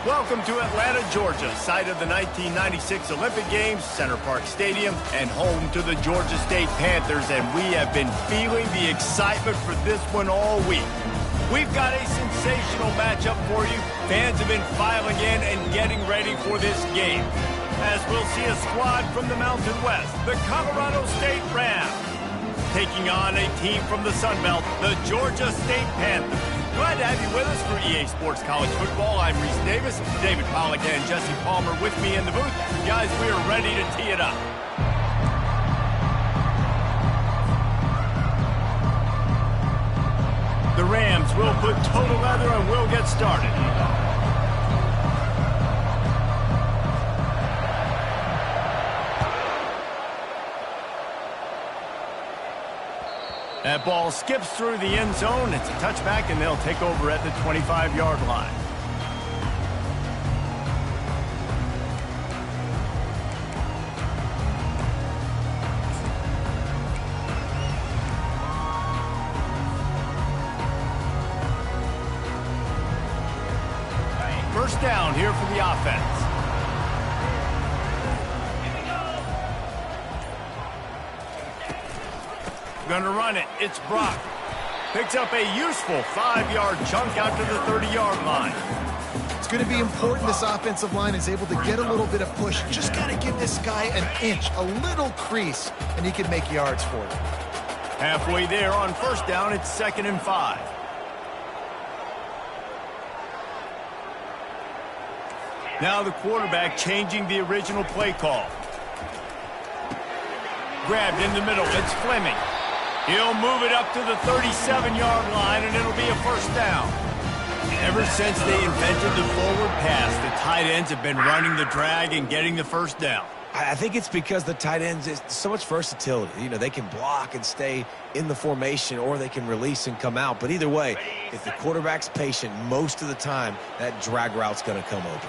Welcome to Atlanta, Georgia, site of the 1996 Olympic Games, Center Park Stadium, and home to the Georgia State Panthers, and we have been feeling the excitement for this one all week. We've got a sensational matchup for you. Fans have been filing in and getting ready for this game, as we'll see a squad from the Mountain West, the Colorado State Rams, taking on a team from the Sun Belt, the Georgia State Panthers. Glad to have you with us for EA Sports College Football. I'm Reese Davis, David Pollack and Jesse Palmer with me in the booth. Guys, we are ready to tee it up. The Rams will put total leather and we'll get started. That ball skips through the end zone. It's a touchback, and they'll take over at the 25-yard line. First down here for the offense. Gonna run it. It's Brock. Picks up a useful 5-yard chunk out to the 30-yard line. It's going to be important this offensive line is able to get a little bit of push. Just got to give this guy an inch, a little crease, and he can make yards for you. Halfway there on first down, it's 2nd and 5. Now the quarterback changing the original play call. Grabbed in the middle. It's Fleming. He'll move it up to the 37-yard line, and it'll be a first down. Ever since they invented the forward pass, the tight ends have been running the drag and getting the first down. I think it's because the tight ends is so much versatility. You know, they can block and stay in the formation, or they can release and come out. But either way, if the quarterback's patient most of the time, that drag route's going to come open.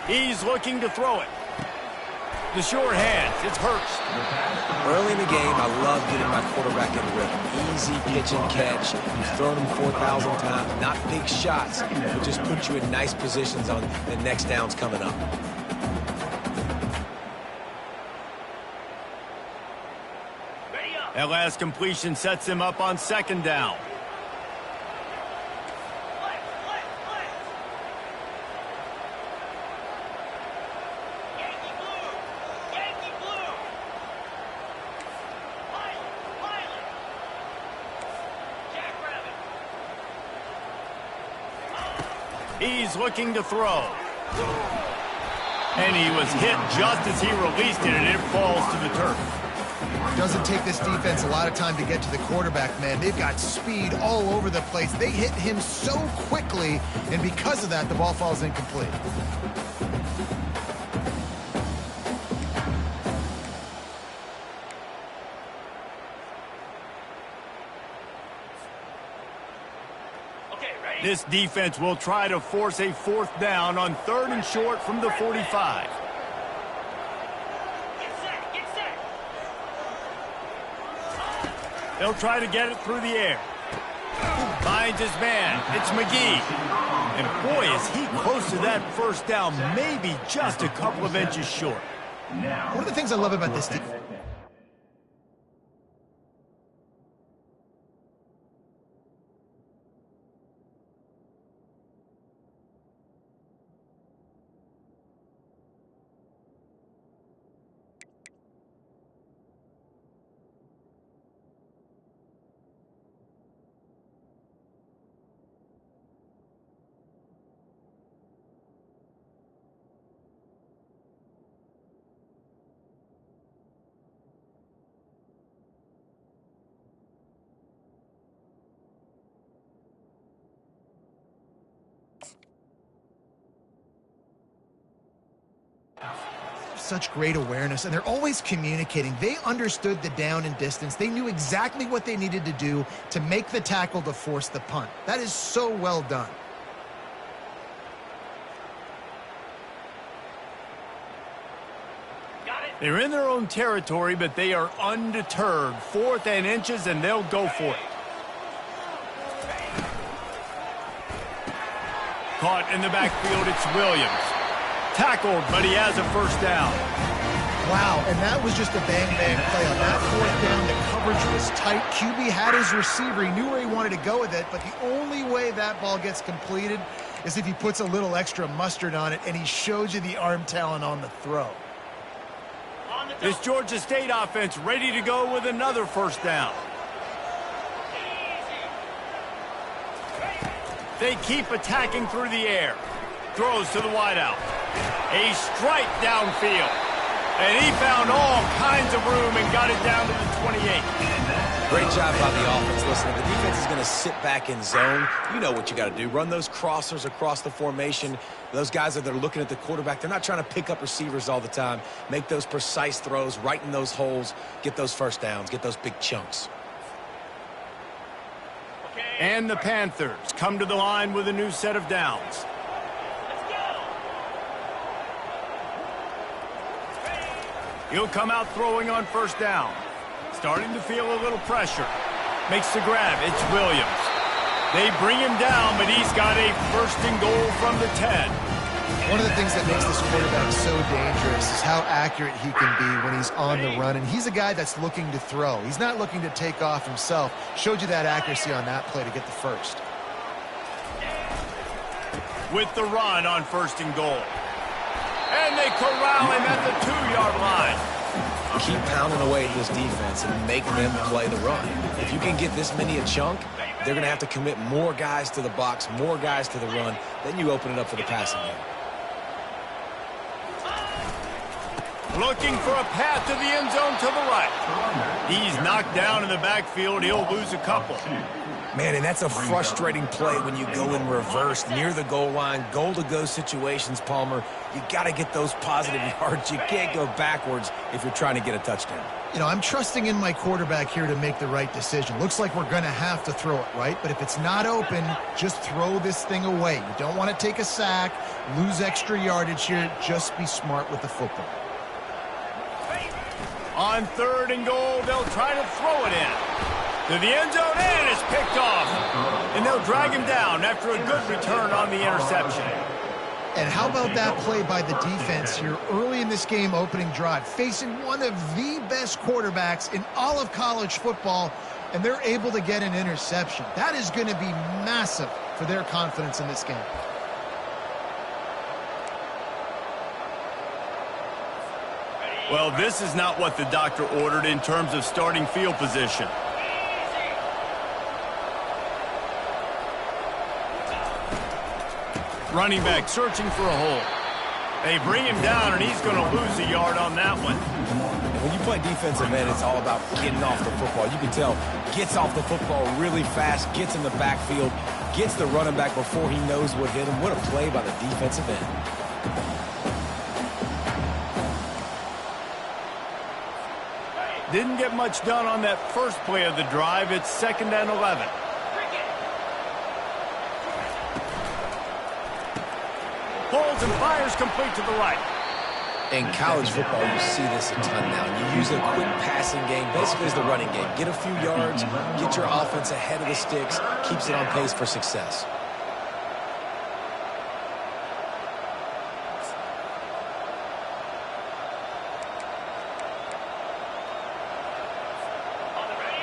He's looking to throw it. The short hands, it's Hurst. Early in the game, I love getting my quarterback in the rhythm. Easy pitch and catch. You've thrown him 4,000 times. Not big shots, but just put you in nice positions on the next downs coming up. That last completion sets him up on 2nd down. He's looking to throw. And he was hit just as he released it, and it falls to the turf. Doesn't take this defense a lot of time to get to the quarterback, man. They've got speed all over the place. They hit him so quickly, and because of that, the ball falls incomplete. This defense will try to force a 4th down on 3rd and short from the 45. They'll try to get it through the air. Finds his man. It's McGee. And boy, is he close to that first down, maybe just a couple of inches short. One of the things I love about this defense, such great awareness, and they're always communicating. They understood the down and distance. They knew exactly what they needed to do to make the tackle to force the punt. That is so well done. They're in their own territory, but they are undeterred. 4th and inches, and they'll go for it. Caught in the backfield, it's Williams. Tackled, but he has a first down. Wow, and that was just a bang-bang play. On that fourth down, the coverage was tight. QB had his receiver. He knew where he wanted to go with it, but the only way that ball gets completed is if he puts a little extra mustard on it, and he showed you the arm talent on the throw. This Georgia State offense ready to go with another first down. They keep attacking through the air. Throws to the wideout. A strike downfield. And he found all kinds of room and got it down to the 28. Great job by the offense. Listen, if the defense is going to sit back in zone, you know what you got to do. Run those crossers across the formation. Those guys that are looking at the quarterback, they're not trying to pick up receivers all the time. Make those precise throws, right in those holes, get those first downs, get those big chunks. And the Panthers come to the line with a new set of downs. He'll come out throwing on first down. Starting to feel a little pressure. Makes the grab. It's Williams. They bring him down, but he's got a first and goal from the 10. One of the things that makes this quarterback so dangerous is how accurate he can be when he's on the run. And he's a guy that's looking to throw. He's not looking to take off himself. Showed you that accuracy on that play to get the first. With the run on first and goal. And they corral him at the 2-yard line. Keep pounding away at this defense and make them play the run. If you can get this many a chunk, they're going to have to commit more guys to the box, more guys to the run. Then you open it up for the passing game. Looking for a path to the end zone to the right. He's knocked down in the backfield. He'll lose a couple. Man, and that's a frustrating play when you go in reverse near the goal line, goal-to-go situations, Palmer. You got to get those positive yards. You can't go backwards if you're trying to get a touchdown. You know, I'm trusting in my quarterback here to make the right decision. Looks like we're going to have to throw it, right? But if it's not open, just throw this thing away. You don't want to take a sack, lose extra yardage here. Just be smart with the football. On third and goal, they'll try to throw it in. To the end zone, and it's picked off. And they'll drag him down after a good return on the interception. And how about that play by the defense here early in this game opening drive, facing one of the best quarterbacks in all of college football, and they're able to get an interception. That is going to be massive for their confidence in this game. Well, this is not what the doctor ordered in terms of starting field position. Running back searching for a hole. They bring him down, and he's going to lose a yard on that one. And when you play defensive end, it's all about getting off the football. You can tell, gets off the football really fast, gets in the backfield, gets the running back before he knows what hit him. What a play by the defensive end. Didn't get much done on that first play of the drive. It's 2nd and 11. Pulls and fires complete to the right. In college football, you see this a ton now. You use a quick passing game, basically as the running game. Get a few yards, get your offense ahead of the sticks, keeps it on pace for success.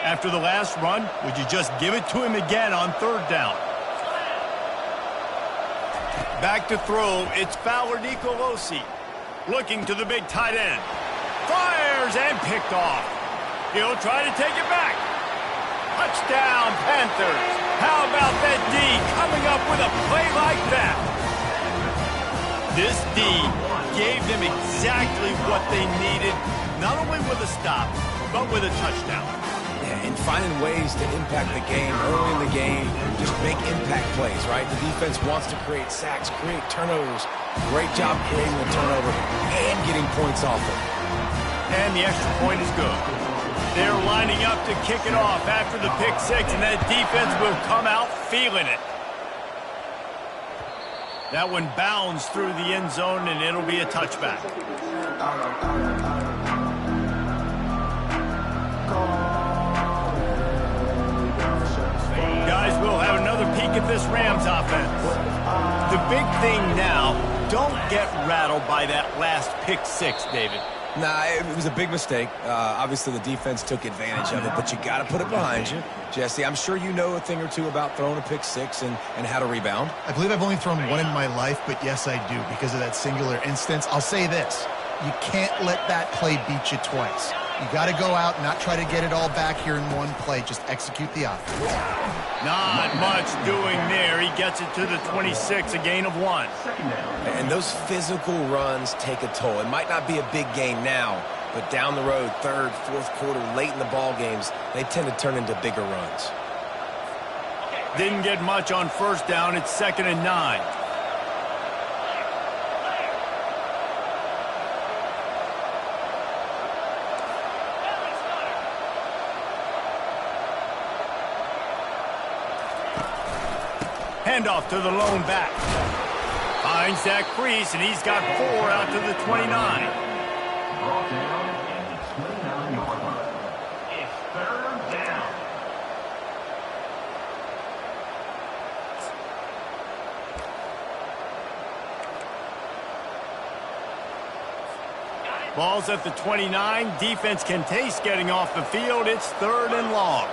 After the last run, would you just give it to him again on third down? Back to throw, it's Fowler Nicolosi. Looking to the big tight end. Fires and picked off. He'll try to take it back. Touchdown, Panthers. How about that D coming up with a play like that? This D gave them exactly what they needed, not only with a stop, but with a touchdown. And finding ways to impact the game early in the game, just make impact plays, right? The defense wants to create sacks, create turnovers. Great job creating the turnover and getting points off it. And the extra point is good. They're lining up to kick it off after the pick six, and that defense will come out feeling it. That one bounds through the end zone, and it'll be a touchback. Guys, we'll have another peek at this Rams offense. The big thing now, don't get rattled by that last pick six, David. Nah, it was a big mistake. Obviously, the defense took advantage of it, but you got to put it behind you. Jesse, I'm sure you know a thing or two about throwing a pick six and how to rebound. I believe I've only thrown one in my life, but yes, I do because of that singular instance. I'll say this. You can't let that play beat you twice. You got to go out and not try to get it all back here in one play. Just execute the offense. Not much doing there. He gets it to the 26, a gain of 1. And those physical runs take a toll. It might not be a big gain now, but down the road, third, fourth quarter, late in the ball games, they tend to turn into bigger runs. Didn't get much on first down. It's 2nd and 9. Handoff to the lone back. Finds that crease, and he's got 4 out to the 29. It's 3rd down. Ball's at the 29. Defense can taste getting off the field. It's 3rd and long.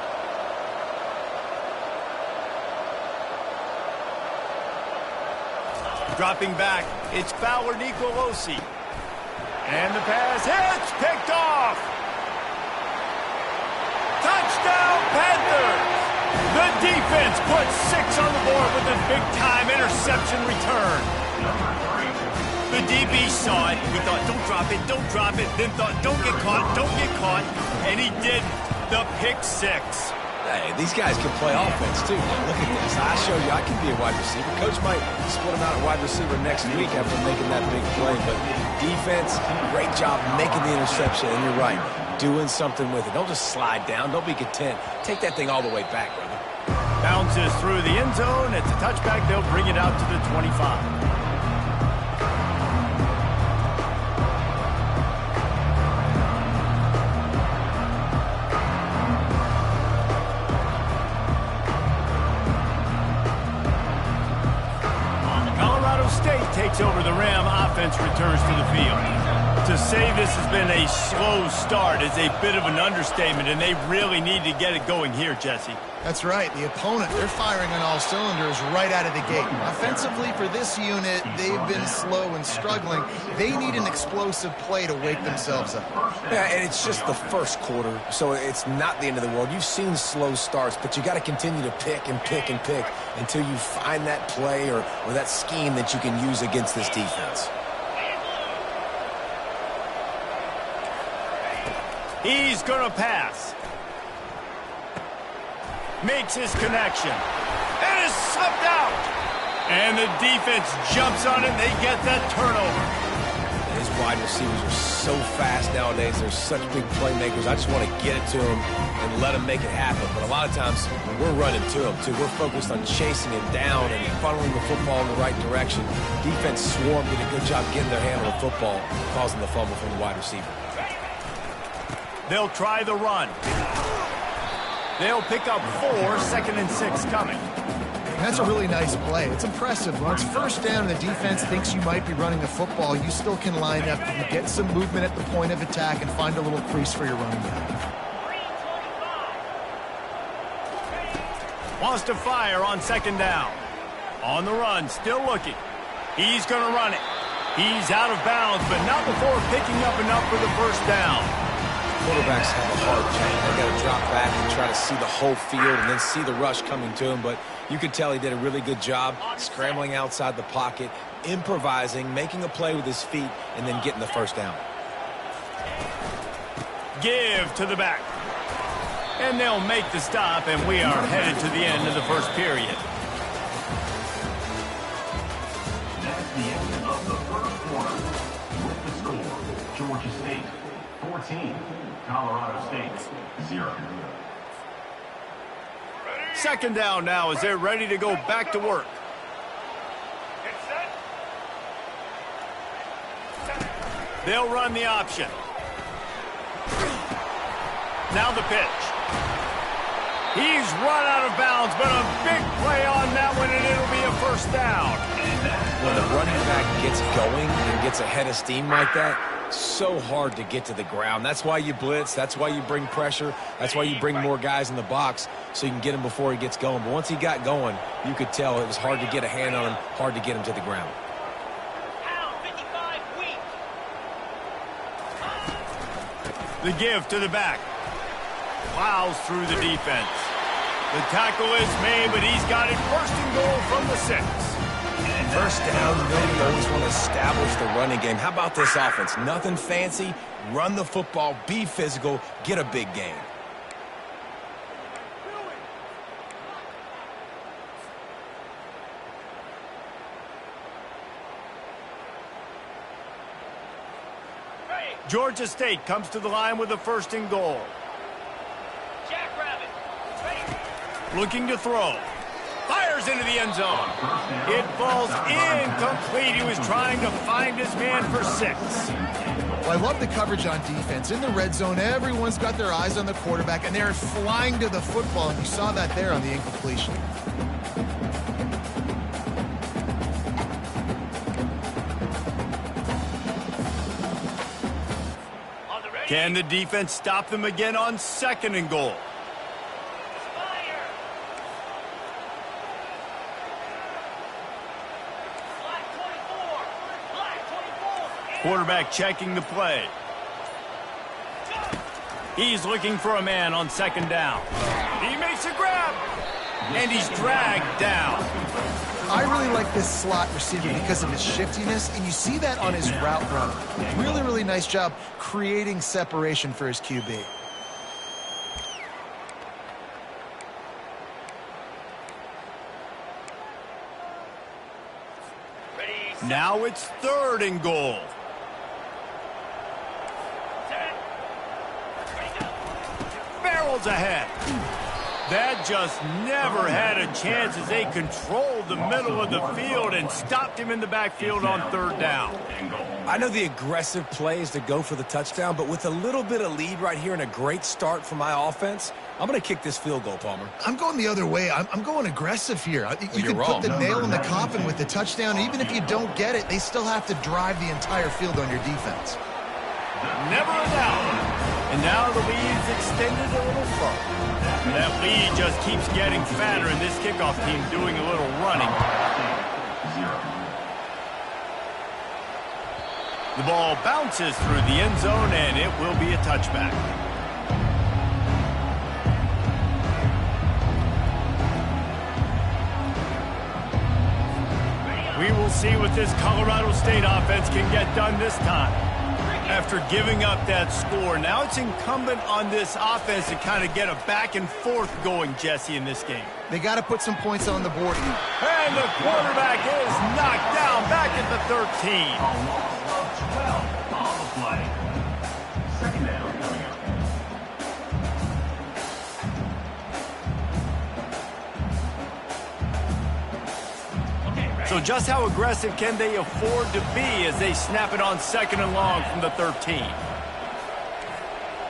Dropping back, it's Fowler Nicolosi. And the pass hits, picked off. Touchdown, Panthers! The defense puts 6 on the board with a big-time interception return. The DB saw it. He thought, don't drop it. Then thought, don't get caught. And he did the pick 6. Hey, these guys can play offense, too. Look at this. I show you I can be a wide receiver. Coach might split him out at wide receiver next week after making that big play. But defense, great job making the interception. And you're right, doing something with it. Don't just slide down. Don't be content. Take that thing all the way back, brother. Bounces through the end zone. It's a touchback. They'll bring it out to the 25. Takes over the Ram. Offense returns to the field. To say this has been a slow start is a bit of an understatement, and they really need to get it going here, Jesse. That's right. The opponent, they're firing on all cylinders right out of the gate. Offensively, for this unit, they've been slow and struggling. They need an explosive play to wake themselves up. Yeah, and it's just the first quarter, so it's not the end of the world. You've seen slow starts, but you got to continue to pick and pick and pick until you find that play or that scheme that you can use against this defense. He's going to pass. Makes his connection. And is subbed out. And the defense jumps on it. They get that turnover. These wide receivers are so fast nowadays. They're such big playmakers. I just want to get it to them and let them make it happen. But a lot of times, we're running to them, too. We're focused on chasing him down and funneling the football in the right direction. Defense swarm did a good job getting their hand on the football, causing the fumble from the wide receiver. They'll try the run. They'll pick up 4, 2nd and 6 coming. That's a really nice play. It's impressive. Once first down and the defense thinks you might be running the football, you still can line up. You can get some movement at the point of attack and find a little crease for your running back. Wants to fire on 2nd down. On the run, still looking. He's going to run it. He's out of bounds, but not before picking up enough for the first down. Quarterbacks have a hard job. They got to drop back and try to see the whole field and then see the rush coming to him. But you could tell he did a really good job scrambling outside the pocket, improvising, making a play with his feet, and then getting the first down. Give to the back. And they'll make the stop, and we are headed to the end of the first period. That's the end of the first quarter. With the score, Georgia State 14, Colorado State 0. 2nd down now as they're ready to go back to work. They'll run the option. Now the pitch. He's run out of bounds, but a big play on that one, and it'll be a first down. When the running back gets going and gets ahead of steam like that, so hard to get to the ground. That's why you blitz. That's why you bring pressure. That's why you bring more guys in the box so you can get him before he gets going. But once he got going, you could tell it was hard to get a hand on him, hard to get him to the ground. The give to the back. Plows through the defense. The tackle is made, but he's got it first and goal from the 6. First down, you always want to establish the running game. How about this offense? Nothing fancy. Run the football, be physical, get a big gain. Georgia State comes to the line with a first and goal. Looking to throw. Fires into the end zone. It falls incomplete. He was trying to find his man for 6. Well, I love the coverage on defense. In the red zone, everyone's got their eyes on the quarterback, and they're flying to the football, and you saw that there on the incompletion. Can the defense stop them again on second and goal? Quarterback checking the play. He's looking for a man on second down. He makes a grab, and he's dragged down. I really like this slot receiver because of his shiftiness, and you see that on his route run. Really, really nice job creating separation for his QB. Now it's third and goal. Barrels ahead. That just never had a chance as they controlled the middle of the field and stopped him in the backfield on third down. I know the aggressive play is to go for the touchdown, but with a little bit of lead right here and a great start for my offense, I'm going to kick this field goal, Palmer. I'm going the other way. I'm going aggressive here. You can wrong. put the nail in the coffin with the touchdown. Even if you don't get it, they still have to drive the entire field on your defense. Never a doubt. And now the lead's extended a little further. That lead just keeps getting fatter, and this kickoff team doing a little running. The ball bounces through the end zone, and it will be a touchback. We will see what this Colorado State offense can get done this time. After giving up that score, now it's incumbent on this offense to kind of get a back and forth going, Jesse, in this game. They got to put some points on the board. And the quarterback is knocked down back at the 13. A loss of 12 on the play. Second down coming up. So just how aggressive can they afford to be as they snap it on second and long from the 13?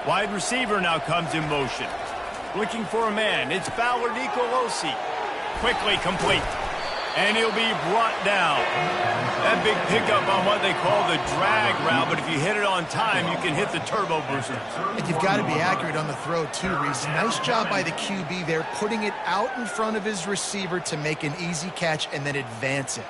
Wide receiver now comes in motion. Looking for a man. It's Ballard Nicolosi. Quickly complete. And he'll be brought down. That big pickup on what they call the drag route, but if you hit it on time, you can hit the turbo boosters. And you've got to be accurate on the throw, too, Reese. Nice job by the QB there, putting it out in front of his receiver to make an easy catch and then advance it.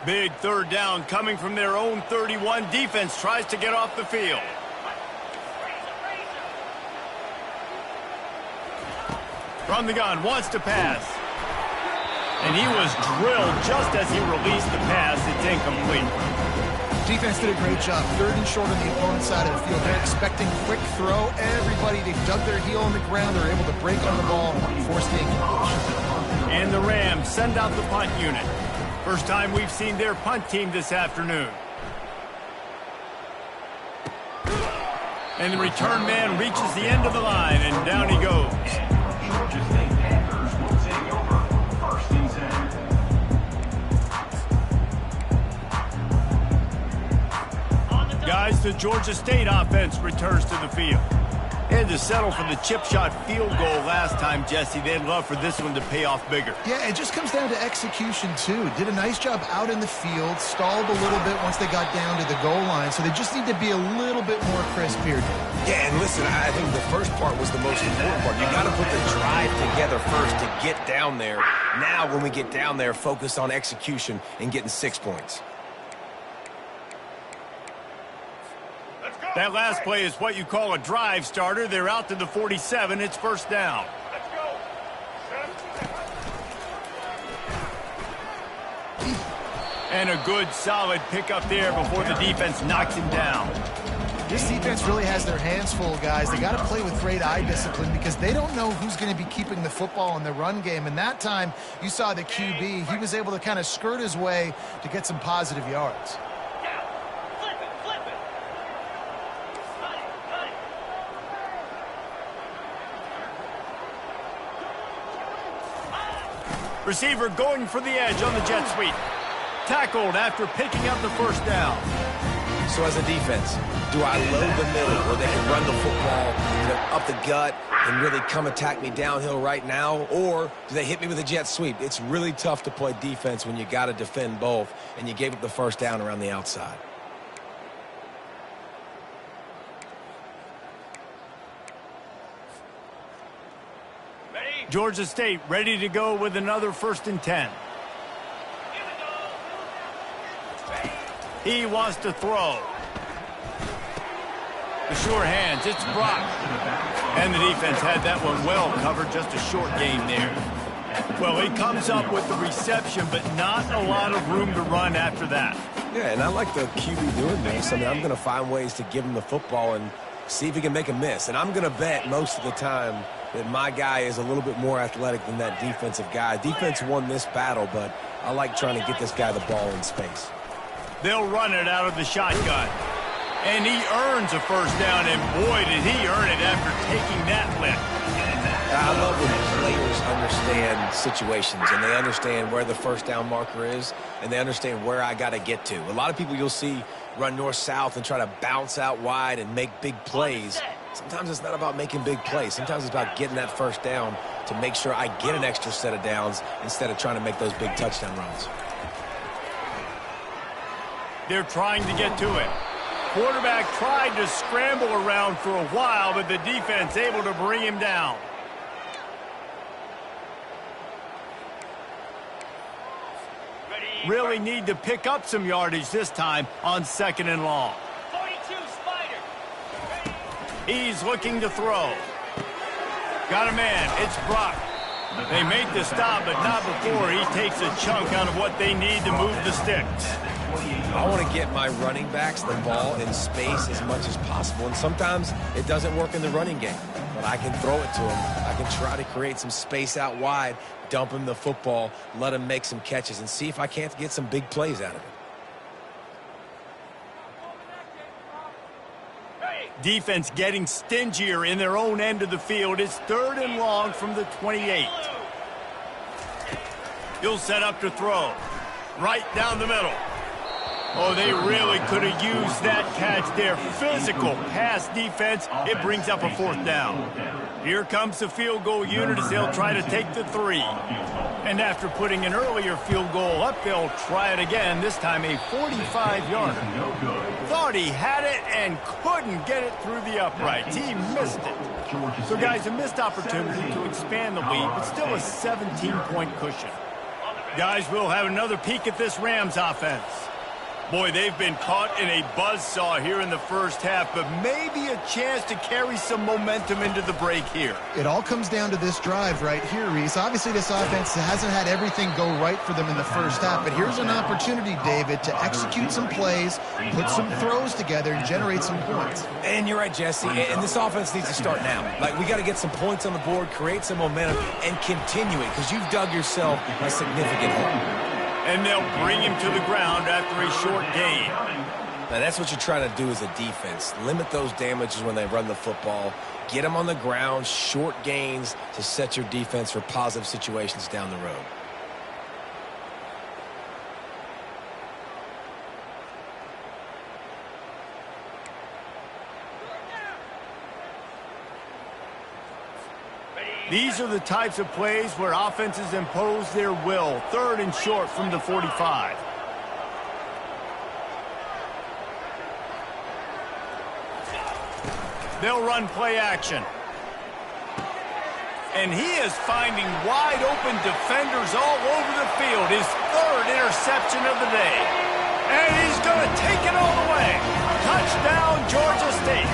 Big third down coming from their own 31. Defense tries to get off the field. From the gun, wants to pass. And he was drilled just as he released the pass. It's incomplete. Defense did a great job. Third and short on the opponent's side of the field. They're expecting quick throw. Everybody, they dug their heel on the ground. They're able to break on the ball, force the incompletion. And the Rams send out the punt unit. First time we've seen their punt team this afternoon. And the return man reaches the end of the line, and down he goes. Georgia State Panthers will take over first and 10. Guys, the Georgia State offense returns to the field. And to settle for the chip shot field goal last time, Jesse, they'd love for this one to pay off bigger. Yeah, it just comes down to execution, too. Did a nice job out in the field, stalled a little bit once they got down to the goal line, so they just need to be a little bit more crisp here. Yeah, and listen, I think the first part was the most important part. You got to put the drive together first to get down there. Now, when we get down there, focus on execution and getting 6 points. That last play is what you call a drive starter. They're out to the 47. It's first down. Let's go. And a good, solid pickup there before the defense knocks him down. This defense really has their hands full, guys. They got to play with great eye discipline because they don't know who's going to be keeping the football in the run game. And that time, you saw the QB. He was able to kind of skirt his way to get some positive yards. Receiver going for the edge on the jet sweep. Tackled after picking up the first down. So as a defense, do I load the middle where they can run the football, up the gut and really come attack me downhill right now? Or do they hit me with a jet sweep? It's really tough to play defense when you got to defend both, and you gave up the first down around the outside. Georgia State ready to go with another 1st and 10. He wants to throw. The sure hands, it's Brock. And the defense had that one well covered, just a short gain there. Well, he comes up with the reception, but not a lot of room to run after that. Yeah, and I like the QB doing this. I mean, I'm going to find ways to give him the football and see if he can make a miss. And I'm going to bet most of the time that my guy is a little bit more athletic than that defensive guy. Defense won this battle, but I like trying to get this guy the ball in space. They'll run it out of the shotgun. And he earns a first down, and boy, did he earn it after taking that lift. I love when players understand situations, and they understand where the first down marker is, and they understand where I got to get to. A lot of people you'll see run north-south and try to bounce out wide and make big plays. Sometimes it's not about making big plays. Sometimes it's about getting that first down to make sure I get an extra set of downs instead of trying to make those big touchdown runs. They're trying to get to it. Quarterback tried to scramble around for a while, but the defense able to bring him down. Really need to pick up some yardage this time on 2nd and long. 42 Spider. He's looking to throw. Got a man. It's Brock. They make the stop, but not before he takes a chunk out of what they need to move the sticks. I want to get my running backs the ball in space as much as possible, and sometimes it doesn't work in the running game, but I can throw it to him. I can try to create some space out wide, dump him the football, let him make some catches, and see if I can't get some big plays out of it. Defense getting stingier in their own end of the field. It's 3rd and long from the 28. He'll set up to throw. Right down the middle. Oh, they really could have used that catch there. Physical pass defense. It brings up a 4th down. Here comes the field goal unit as they'll try to take the 3. And after putting an earlier field goal up, they'll try it again, this time a 45-yarder. Thought he had it and couldn't get it through the uprights. He missed it. So, guys, a missed opportunity to expand the lead, but still a 17-point cushion. Guys, we'll have another peek at this Rams offense. Boy, they've been caught in a buzzsaw here in the first half, but maybe a chance to carry some momentum into the break here. It all comes down to this drive right here, Reese. Obviously, this offense hasn't had everything go right for them in the first half, but here's an opportunity, David, to execute some plays, put some throws together, and generate some points. And you're right, Jesse, and this offense needs to start now. Like, we got to get some points on the board, create some momentum, and continue it, because you've dug yourself a significant hole. And they'll bring him to the ground after a short gain. Now, that's what you're trying to do as a defense. Limit those damages when they run the football. Get them on the ground, short gains to set your defense for positive situations down the road. These are the types of plays where offenses impose their will. 3rd and short from the 45. They'll run play action. And he is finding wide open defenders all over the field. His 3rd interception of the day. And he's going to take it all the way. Touchdown, Georgia State.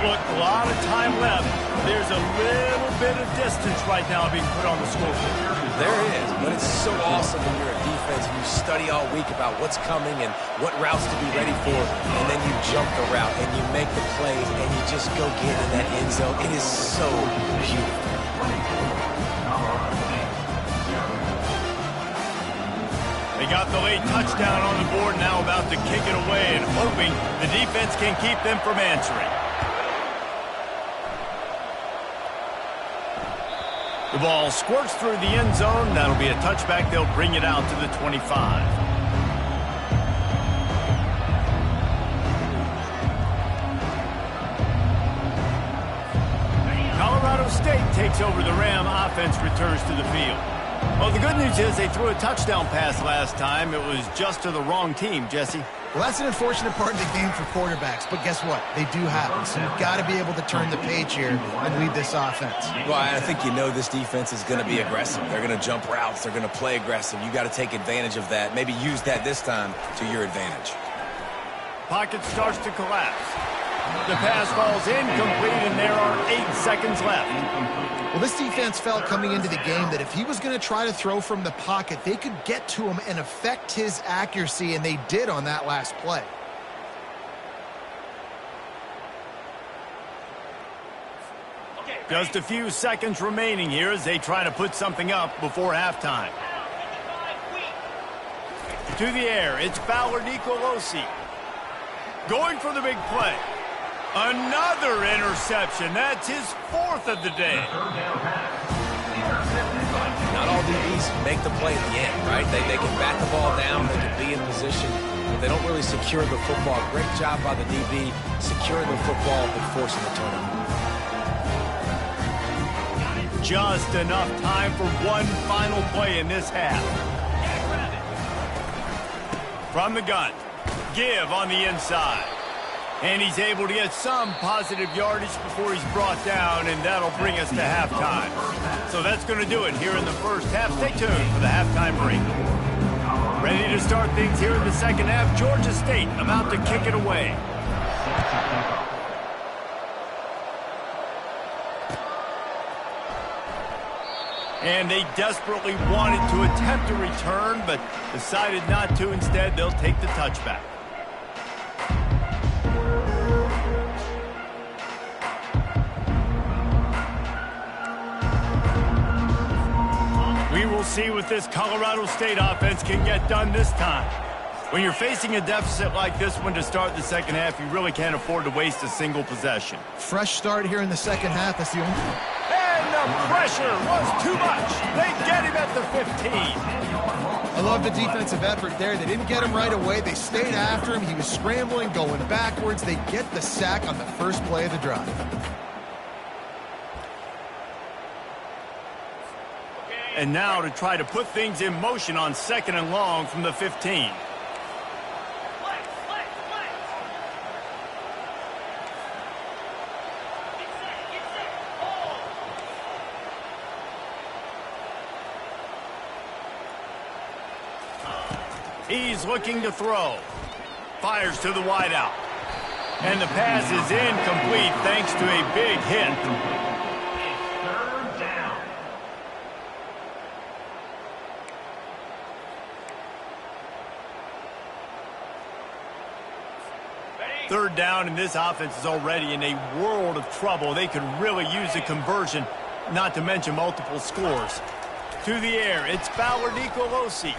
Look, a lot of time left. There's a little bit of distance right now being put on the scoreboard. There is, but it's so awesome when you're a defense and you study all week about what's coming and what routes to be ready for, and then you jump the route and you make the plays and you just go get in that end zone. It is so beautiful. They got the late touchdown on the board, now about to kick it away and hoping the defense can keep them from answering. The ball squirts through the end zone. That'll be a touchback. They'll bring it out to the 25. Colorado State takes over the Ram. Offense returns to the field. Well, the good news is they threw a touchdown pass last time. It was just to the wrong team, Jesse. Well, that's an unfortunate part of the game for quarterbacks, but guess what? They do happen, so you've got to be able to turn the page here and lead this offense. Well, I think you know this defense is going to be aggressive. They're going to jump routes. They're going to play aggressive. You got to take advantage of that. Maybe use that this time to your advantage. Pocket starts to collapse. The pass falls incomplete, and there are 8 seconds left. Well, this defense felt coming into the game that if he was going to try to throw from the pocket, they could get to him and affect his accuracy, and they did on that last play. Just a few seconds remaining here as they try to put something up before halftime. To the air, it's Fowler Nicolosi. Going for the big play. Another interception. That's his 4th of the day. Not all DBs make the play at the end, right? They can bat the ball down. They can be in position. But they don't really secure the football. Great job by the DB securing the football but forcing the turnover. Just enough time for one final play in this half. From the gun. Give on the inside. And he's able to get some positive yardage before he's brought down, and that'll bring us to halftime. So that's going to do it here in the first half. Stay tuned for the halftime break. Ready to start things here in the second half. Georgia State about to kick it away. And they desperately wanted to attempt a return, but decided not to. Instead, they'll take the touchback. We will see what this Colorado State offense can get done this time. When you're facing a deficit like this one to start the second half, you really can't afford to waste a single possession. Fresh start here in the second half. That's the only... And the pressure was too much. They get him at the 15. I love the defensive effort there. They didn't get him right away. They stayed after him. He was scrambling, going backwards. They get the sack on the first play of the drive. And now to try to put things in motion on 2nd and long from the 15. He's looking to throw. Fires to the wideout. And the pass is incomplete thanks to a big hit. Third down, and this offense is already in a world of trouble. They could really use a conversion, not to mention multiple scores. To the air, it's Fowler Nicolosi.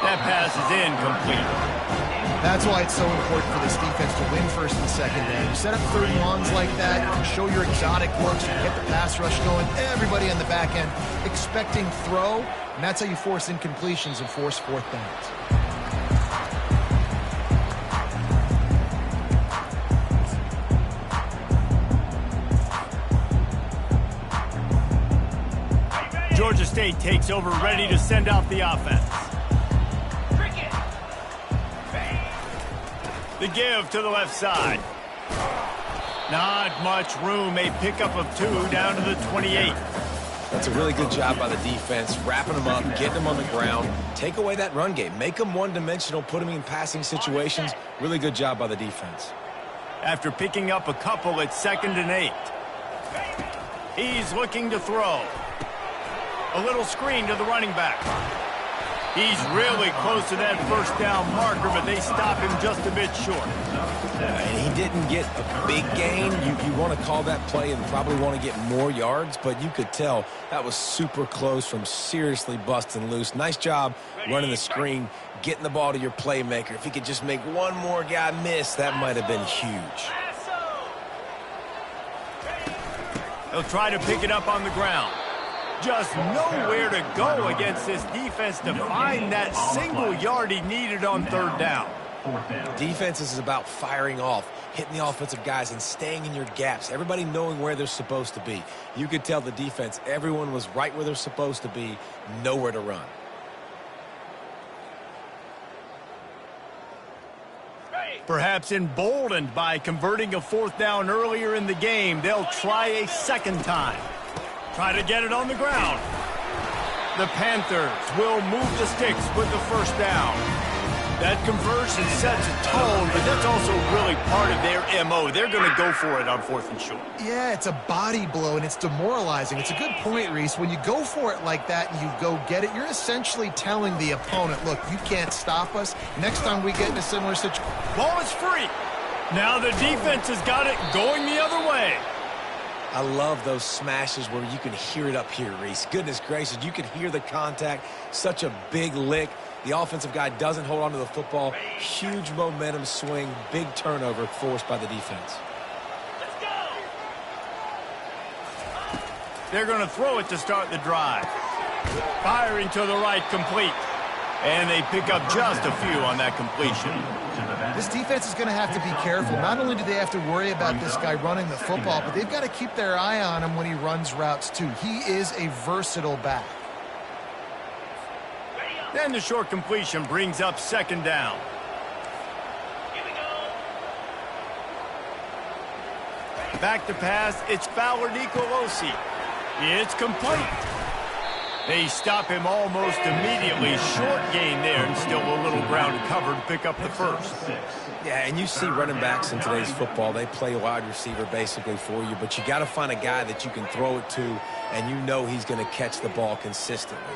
That pass is incomplete. That's why it's so important for this defense to win first and second down. You set up 3rd and longs like that, you can show your exotic looks, you can get the pass rush going, everybody on the back end expecting throw, and that's how you force incompletions and force 4th downs. State takes over, ready to send out the offense. Cricket. The give to the left side. Not much room. A pickup of 2 down to the 28. That's a really good job by the defense, wrapping them up, getting them on the ground. Take away that run game. Make them one-dimensional, put them in passing situations. Really good job by the defense. After picking up a couple at 2nd and 8. He's looking to throw. A little screen to the running back. He's really close to that first down marker, but they stop him just a bit short. And he didn't get a big gain. You want to call that play and probably want to get more yards, but you could tell that was super close from seriously busting loose. Nice job running the screen, getting the ball to your playmaker. If he could just make one more guy miss, that might have been huge. He'll try to pick it up on the ground. Just nowhere to go against this defense to find that single yard he needed on 3rd down. Defense is about firing off, hitting the offensive guys and staying in your gaps. Everybody knowing where they're supposed to be. You could tell the defense, everyone was right where they're supposed to be, nowhere to run. Perhaps emboldened by converting a 4th down earlier in the game, they'll try a 2nd time. Try to get it on the ground. The Panthers will move the sticks with the 1st down. That conversion sets a tone, but that's also really part of their MO. They're going to go for it on 4th and short. Yeah, it's a body blow, and it's demoralizing. It's a good point, Reese. When you go for it like that and you go get it, you're essentially telling the opponent, look, you can't stop us. Next time we get in a similar situation. Ball is free. Now the defense has got it going the other way. I love those smashes where you can hear it up here, Reese. Goodness gracious, you can hear the contact. Such a big lick. The offensive guy doesn't hold on to the football. Huge momentum swing, big turnover forced by the defense. Let's go. They're going to throw it to start the drive. Firing to the right, complete. And they pick up just a few on that completion. This defense is going to have to be careful. Not only do they have to worry about this guy running the football, but they've got to keep their eye on him when he runs routes too. He is a versatile back. Then the short completion brings up 2nd down. Here we go. Back to pass, it's Fowler Nicolosi. It's complete. They stop him almost immediately. Short gain there, and still a little ground to cover to pick up the 1st. Yeah, and you see running backs in today's football, they play wide receiver basically for you, but you got to find a guy that you can throw it to, and you know he's going to catch the ball consistently.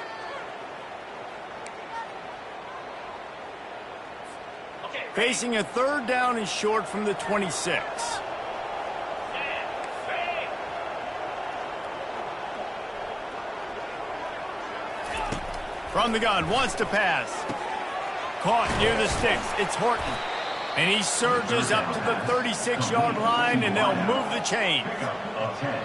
Facing a 3rd down and short from the 26. From the gun, wants to pass. Caught near the sticks. It's Horton. And he surges up to the 36-yard line, and they'll move the chain.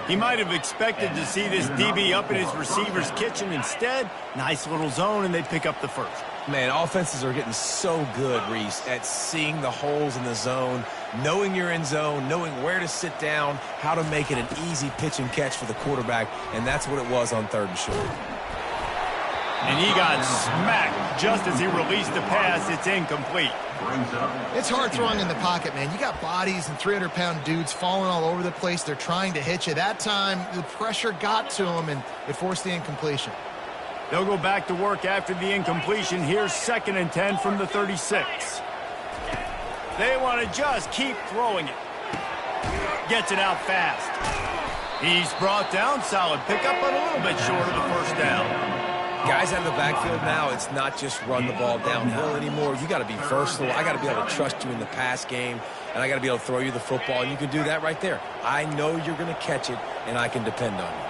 He might have expected to see this DB up in his receiver's kitchen. Instead, nice little zone, and they pick up the 1st. Man, offenses are getting so good, Reese, at seeing the holes in the zone, knowing you're in zone, knowing where to sit down, how to make it an easy pitch and catch for the quarterback, and that's what it was on 3rd and short. And he got smacked just as he released the pass. It's incomplete. It's hard throwing in the pocket, man. You got bodies and 300-pound dudes falling all over the place. They're trying to hit you. That time, the pressure got to him, and it forced the incompletion. They'll go back to work after the incompletion. Here's 2nd and 10 from the 36. They want to just keep throwing it. Gets it out fast. He's brought down. Solid pickup, but a little bit short of the 1st down. Guys out of the backfield now, it's not just run the ball downhill anymore. You got to be versatile. I got to be able to trust you in the pass game, and I got to be able to throw you the football, and you can do that right there. I know you're going to catch it, and I can depend on you.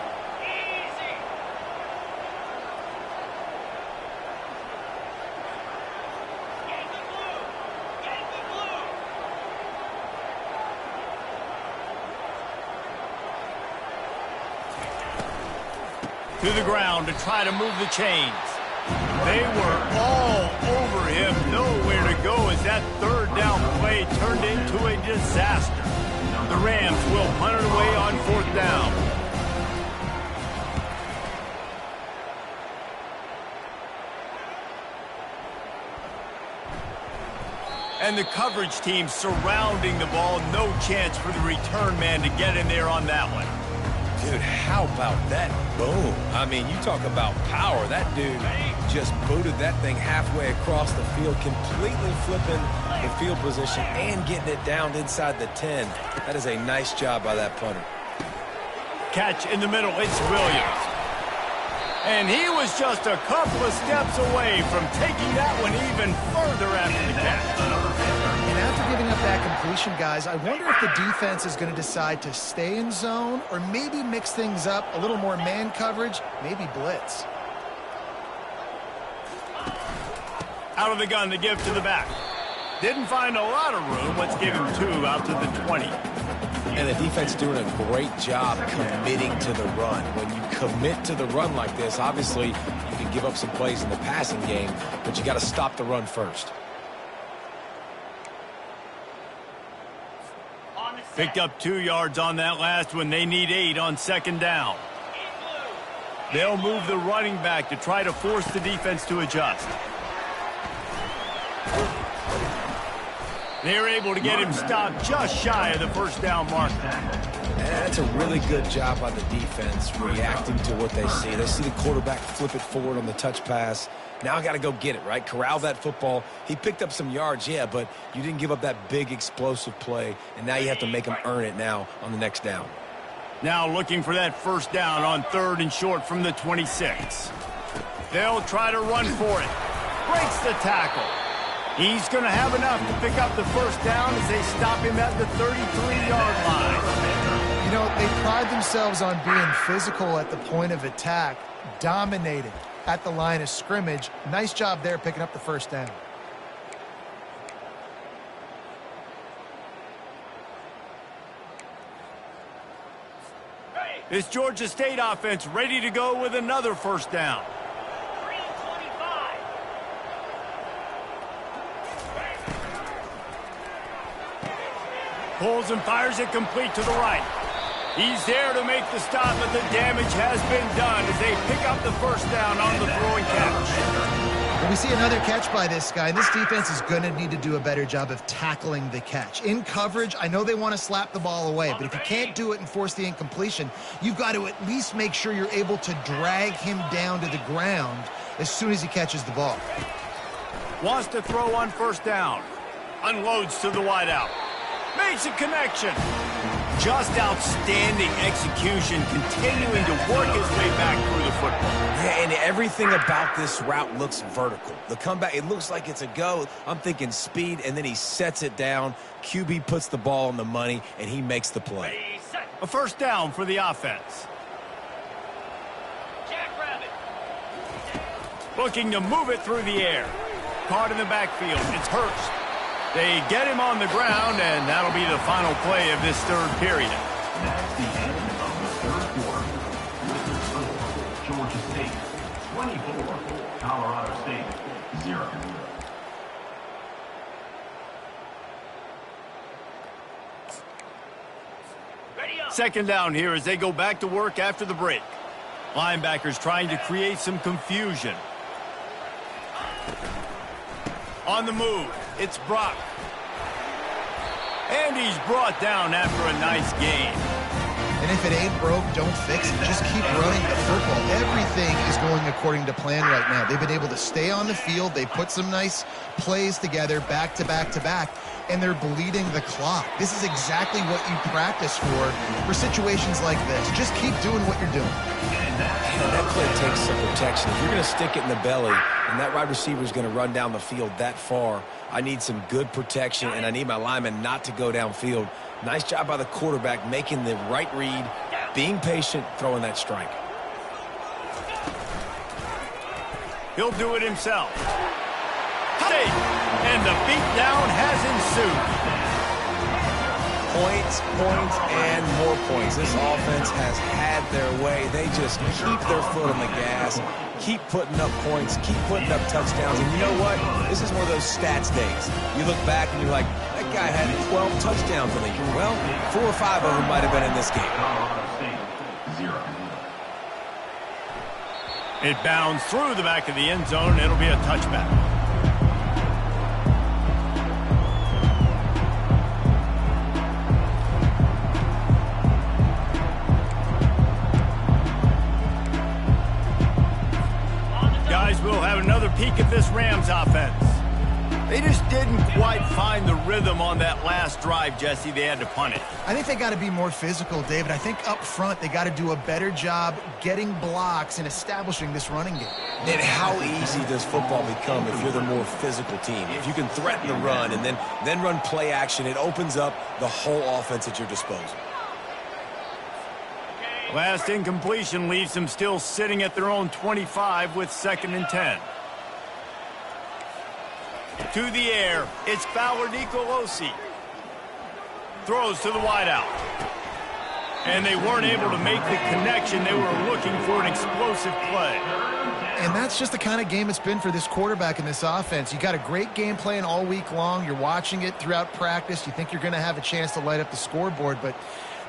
To the ground to try to move the chains. They were all over him. Nowhere to go as that 3rd down play turned into a disaster. The Rams will punt it away on 4th down. And the coverage team surrounding the ball. No chance for the return man to get in there on that one. Dude, how about that boom? I mean, you talk about power. That dude just booted that thing halfway across the field, completely flipping the field position and getting it down inside the 10. That is a nice job by that punter. Catch in the middle. It's Williams. And he was just a couple of steps away from taking that one even further after the catch. And after giving up that completion, guys, I wonder if the defense is going to decide to stay in zone or maybe mix things up, a little more man coverage, maybe blitz. Out of the gun to give to the back. Didn't find a lot of room. Let's give him 2 out to the 20. And the defense doing a great job committing to the run. When you commit to the run like this, obviously you can give up some plays in the passing game, but you got to stop the run first. Picked up 2 yards on that last one. They need 8 on second down. They'll move the running back to try to force the defense to adjust. They're able to get him stopped just shy of the first down marker. And that's a really good job by the defense, reacting to what they see. They see the quarterback flip it forward on the touch pass. Now I got to go get it, right? Corral that football. He picked up some yards, yeah, but you didn't give up that big explosive play, and now you have to make him earn it now on the next down. Now looking for that first down on 3rd and short from the 26. They'll try to run for it. Breaks the tackle. He's going to have enough to pick up the first down as they stop him at the 33-yard line. You know, they pride themselves on being physical at the point of attack, dominating at the line of scrimmage. Nice job there picking up the first down. This Georgia State offense ready to go with another first down. Pulls and fires it complete to the right. He's there to make the stop, but the damage has been done as they pick up the first down on the throwing catch. Well, we see another catch by this guy, and this defense is going to need to do a better job of tackling the catch. In coverage, I know they want to slap the ball away, but if you can't do it and force the incompletion, you've got to at least make sure you're able to drag him down to the ground as soon as he catches the ball. Wants to throw on first down. Unloads to the wideout. Makes a connection. Just outstanding execution, continuing to work his way back through the football. Yeah, and everything about this route looks vertical. The comeback, it looks like it's a go. I'm thinking speed, and then he sets it down. QB puts the ball on the money, and he makes the play. A first down for the offense. Jackrabbit. Looking to move it through the air. Caught in the backfield. It's Hurst. They get him on the ground, and that'll be the final play of this third period. That's the end of the third quarter. With the score, Georgia State 24, Colorado State 0. Ready up. Second down here as they go back to work after the break. Linebackers trying to create some confusion. On the move, it's Brock. And he's brought down after a nice gain. And if it ain't broke, don't fix it. Just keep running the football. Everything is going according to plan right now. They've been able to stay on the field. They put some nice plays together back to back to back, and they're bleeding the clock. This is exactly what you practice for situations like this. Just keep doing what you're doing. And that play takes some protection. If you're going to stick it in the belly and that wide receiver is going to run down the field that far, I need some good protection, and I need my lineman not to go downfield. Nice job by the quarterback making the right read, being patient, throwing that strike. He'll do it himself. And the beatdown has ensued. Points, points, and more points. This offense has had their way. They just keep their foot on the gas, keep putting up points, keep putting up touchdowns. And you know what? This is one of those stats days. You look back and you're like, that guy had 12 touchdowns in the game. Well, 4 or 5 of them might have been in this game. Colorado State 0. It bounds through the back of the end zone. It'll be a touchback. rhythm on that last drive, Jesse. They had to punt it. I think they got to be more physical, David. I think up front they got to do a better job getting blocks and establishing this running game. And how easy does football become if you're the more physical team? If you can threaten the run and then run play action, it opens up the whole offense at your disposal. Last incompletion leaves them still sitting at their own 25 with 2nd and 10. To the air, it's Fowler Nicolosi. Throws to the wideout. And they weren't able to make the connection. They were looking for an explosive play. And that's just the kind of game it's been for this quarterback in this offense. You got a great game plan all week long. You're watching it throughout practice. You think you're going to have a chance to light up the scoreboard, but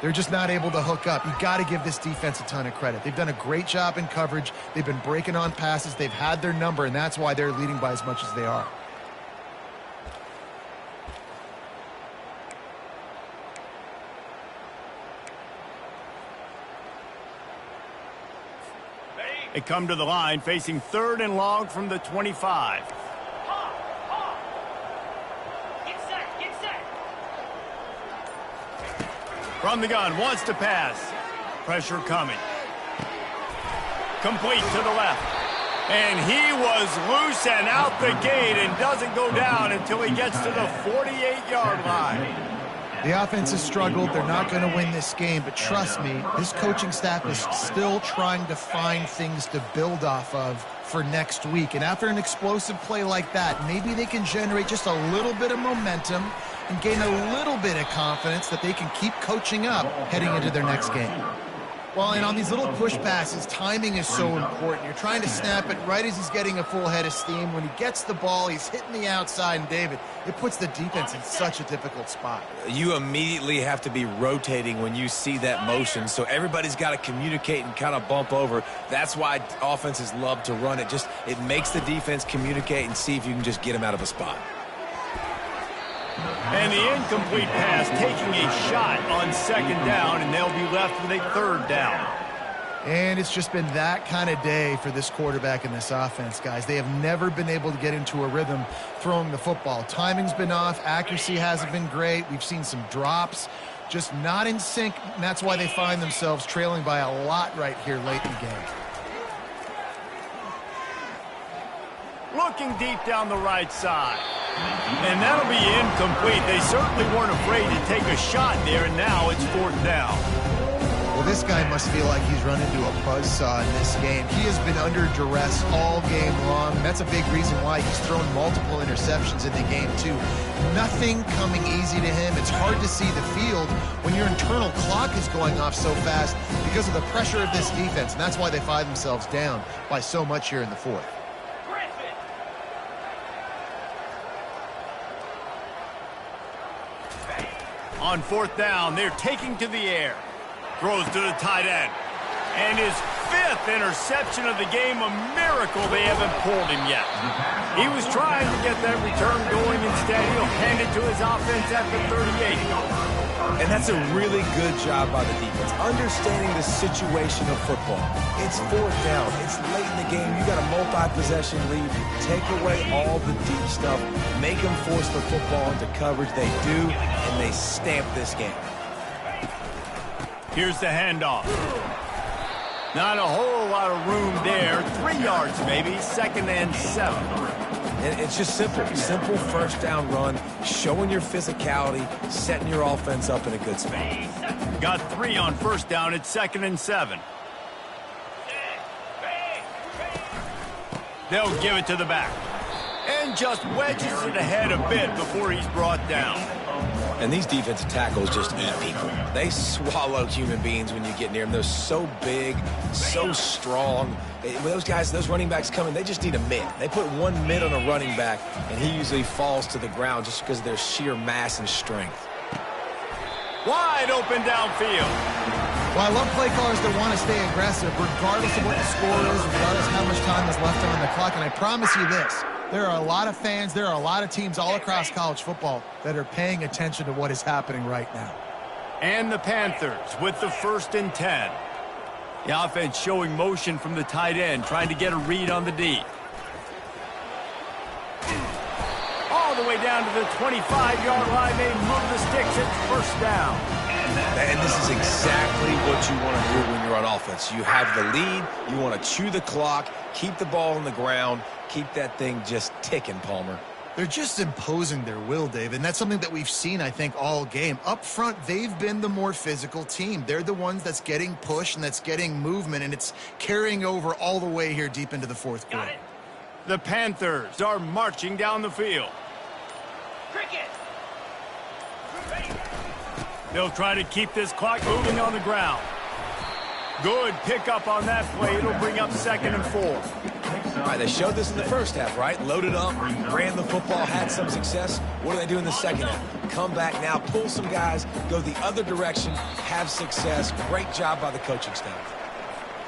they're just not able to hook up. You got to give this defense a ton of credit. They've done a great job in coverage. They've been breaking on passes. They've had their number, and that's why they're leading by as much as they are. They come to the line facing 3rd and long from the 25. Get set. From the gun, wants to pass. Pressure coming. Complete to the left. And he was loose and out the gate and doesn't go down until he gets to the 48-yard line. The offense has struggled. They're not going to win this game, but trust me, this coaching staff is still trying to find things to build off of for next week. And after an explosive play like that, maybe they can generate just a little bit of momentum and gain a little bit of confidence that they can keep coaching up heading into their next game. Well, and on these little push passes, timing is so important. You're trying to snap it right as he's getting a full head of steam. When he gets the ball, he's hitting the outside, and David, it puts the defense in such a difficult spot. You immediately have to be rotating when you see that motion, so everybody's got to communicate and kind of bump over. That's why offenses love to run it. It makes the defense communicate and see if you can just get them out of a spot. And the incomplete pass taking a shot on 2nd down, and they'll be left with a 3rd down. And it's just been that kind of day for this quarterback and this offense, guys. They have never been able to get into a rhythm throwing the football. Timing's been off. Accuracy hasn't been great. We've seen some drops, just not in sync, and that's why they find themselves trailing by a lot right here late in the game. Looking deep down the right side. And that'll be incomplete. They certainly weren't afraid to take a shot there, and now it's 4th down. Well, this guy must feel like he's run into a buzzsaw in this game. He has been under duress all game long. That's a big reason why he's thrown multiple interceptions in the game, too. Nothing coming easy to him. It's hard to see the field when your internal clock is going off so fast because of the pressure of this defense, and that's why they find themselves down by so much here in the 4th. On 4th down, they're taking to the air. Throws to the tight end. And his 5th interception of the game, a miracle they haven't pulled him yet. He was trying to get that return going. Instead, he'll hand it to his offense at the 38. And that's a really good job by the defense, understanding the situation of football. It's 4th down. It's late in the game. You got a multi-possession lead. Take away all the deep stuff. Make them force the football into coverage. They do, and they stamp this game. Here's the handoff. Not a whole lot of room there. 3 yards maybe, 2nd and 7. And it's just simple 1st down run, showing your physicality, setting your offense up in a good spot. Got 3 on 1st down. It's 2nd and 7. They'll give it to the back. And just wedges it ahead a bit before he's brought down. And these defensive tackles just eat people. They swallow human beings when you get near them. They're so big, so strong. When those guys, those running backs come in, they just need a mitt. They put 1 mitt on a running back, and he usually falls to the ground just because of their sheer mass and strength. Wide open downfield. Well, I love play callers that want to stay aggressive, regardless of what the score is, regardless of how much time is left on the clock. And I promise you this, there are a lot of fans, there are a lot of teams all across college football that are paying attention to what is happening right now. And the Panthers with the 1st and 10. The offense showing motion from the tight end, trying to get a read on the D. Oh, the way down to the 25-yard line. They move the sticks. It's first down. And this is exactly what you want to do when you're on offense. You have the lead. You want to chew the clock, keep the ball on the ground, keep that thing just ticking, Palmer. They're just imposing their will, David, and that's something that we've seen, I think, all game. Up front, they've been the more physical team. They're the ones that's getting pushed and that's getting movement, and it's carrying over all the way here deep into the fourth quarter. The Panthers are marching down the field. Cricket. They'll try to keep this clock moving on the ground. Good pickup on that play. It'll bring up 2nd and 4. All right, they showed this in the first half, right? Loaded up, ran the football, had some success. What do they do in the second half? Come back now, pull some guys, go the other direction, have success. Great job by the coaching staff.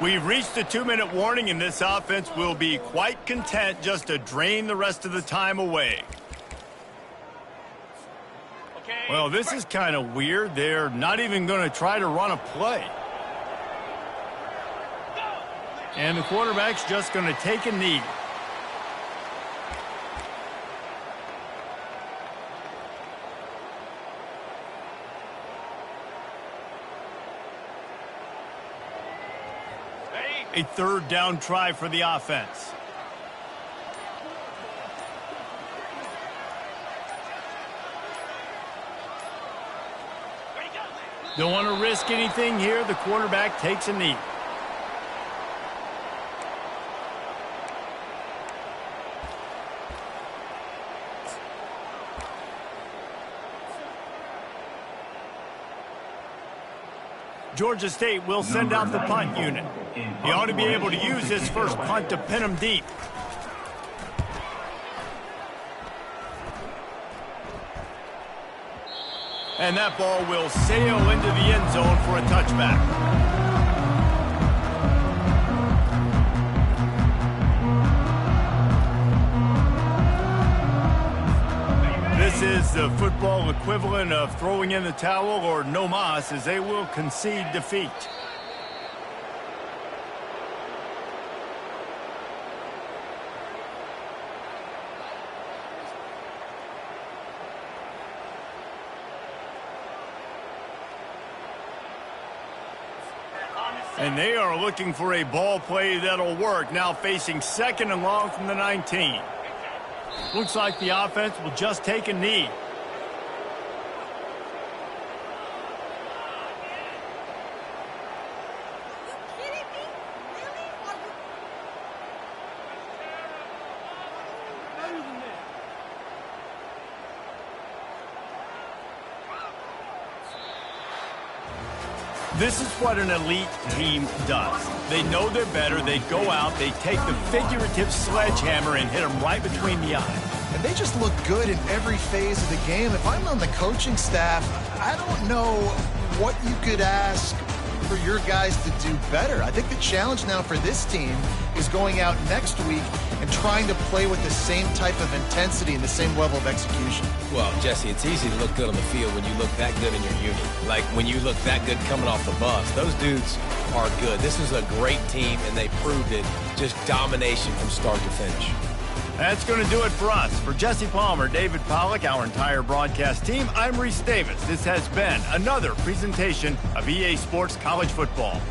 We've reached the 2-minute warning, and this offense will be quite content just to drain the rest of the time away. Well, this is kind of weird. They're not even going to try to run a play. And the quarterback's just going to take a knee. A 3rd down try for the offense. Don't want to risk anything here. The quarterback takes a knee. Georgia State will send out the punt unit. He ought to be able to use his first punt to pin him deep. And that ball will sail into the end zone for a touchback. This is the football equivalent of throwing in the towel or no mas, as they will concede defeat. And they are looking for a ball play that'll work. Now facing 2nd and long from the 19. Looks like the offense will just take a knee. This is what an elite team does. They know they're better. They go out, they take the figurative sledgehammer and hit them right between the eyes. And they just look good in every phase of the game. If I'm on the coaching staff, I don't know what you could ask for your guys to do better. I think the challenge now for this team is going out next week and trying to play with the same type of intensity and the same level of execution. Well, Jesse, it's easy to look good on the field when you look that good in your unit. Like when you look that good coming off the bus. Those dudes are good. This is a great team, and they proved it. Just domination from start to finish. That's going to do it for us. For Jesse Palmer, David Pollack, our entire broadcast team, I'm Reese Davis. This has been another presentation of EA Sports College Football.